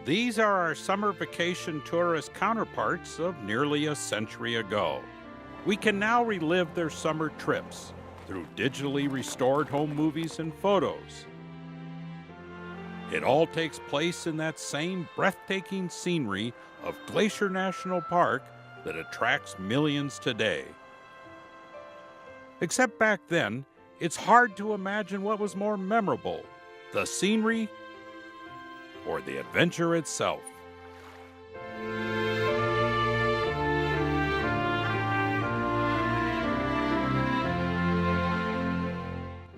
These are our summer vacation tourist counterparts of nearly a century ago. We can now relive their summer trips through digitally restored home movies and photos. It all takes place in that same breathtaking scenery of Glacier National Park that attracts millions today. Except back then, it's hard to imagine what was more memorable, the scenery or the adventure itself.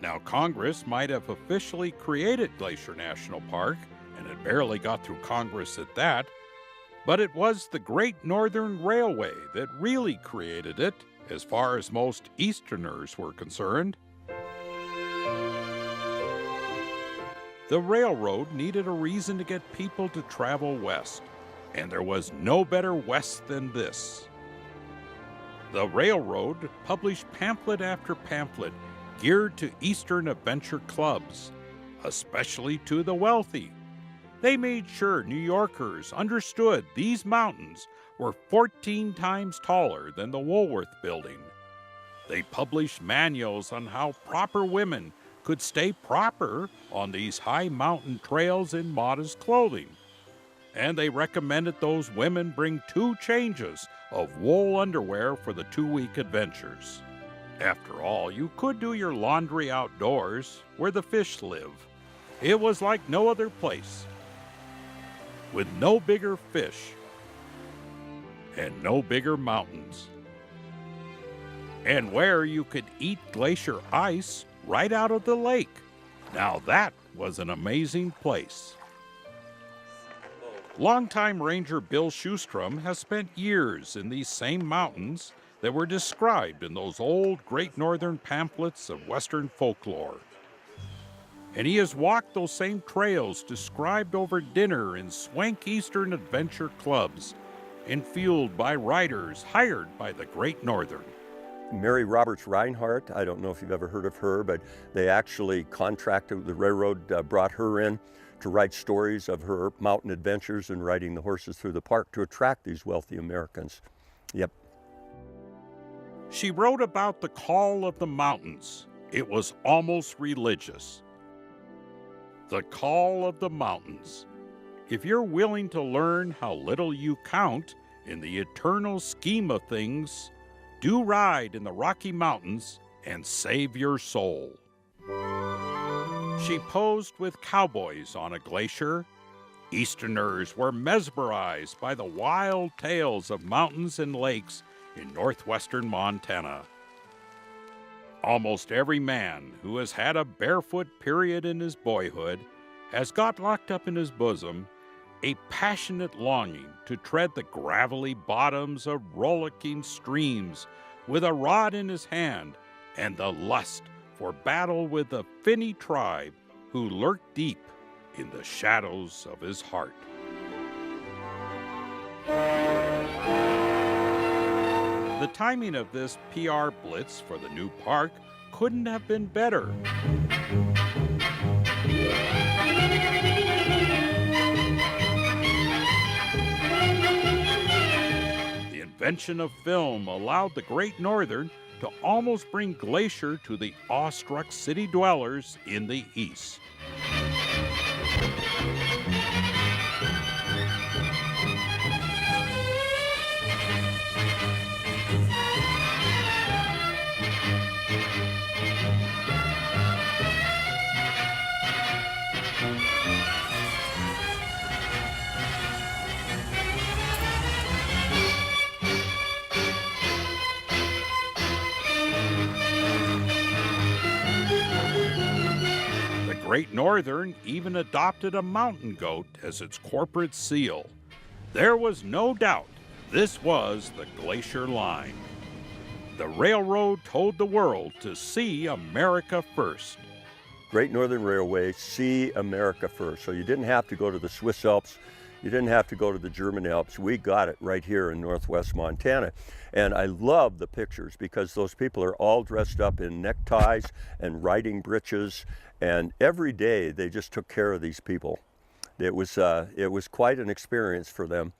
Now, Congress might have officially created Glacier National Park, and it barely got through Congress at that, but it was the Great Northern Railway that really created it, as far as most Easterners were concerned. The railroad needed a reason to get people to travel west, and there was no better west than this. The railroad published pamphlet after pamphlet geared to Eastern adventure clubs, especially to the wealthy. They made sure New Yorkers understood these mountains were 14 times taller than the Woolworth Building. They published manuals on how proper women could stay proper on these high mountain trails in modest clothing. And they recommended those women bring 2 changes of wool underwear for the 2-week adventures. After all, you could do your laundry outdoors where the fish live. It was like no other place, with no bigger fish and no bigger mountains, and where you could eat glacier ice right out of the lake. Now that was an amazing place. Longtime Ranger Bill Shoestrom has spent years in these same mountains that were described in those old Great Northern pamphlets of Western folklore. And he has walked those same trails described over dinner in swank Eastern adventure clubs and fueled by riders hired by the Great Northern. Mary Roberts Reinhardt, I don't know if you've ever heard of her, but they actually contracted, the railroad brought her in to write stories of her mountain adventures and riding the horses through the park to attract these wealthy Americans. Yep. She wrote about the call of the mountains. It was almost religious. The call of the mountains. If you're willing to learn how little you count in the eternal scheme of things, do ride in the Rocky Mountains and save your soul. She posed with cowboys on a glacier. Easterners were mesmerized by the wild tales of mountains and lakes in northwestern Montana. Almost every man who has had a barefoot period in his boyhood has got locked up in his bosom a passionate longing to tread the gravelly bottoms of rollicking streams with a rod in his hand and the lust for battle with the finny tribe who lurk deep in the shadows of his heart. The timing of this PR blitz for the new park couldn't have been better. The invention of film allowed the Great Northern to almost bring Glacier to the awestruck city dwellers in the east. Great Northern even adopted a mountain goat as its corporate seal. There was no doubt this was the Glacier Line. The railroad told the world to see America first. Great Northern Railway, see America first. So you didn't have to go to the Swiss Alps. You didn't have to go to the German Alps. We got it right here in northwest Montana. And I love the pictures because those people are all dressed up in neckties and riding breeches. And every day they just took care of these people. It was quite an experience for them.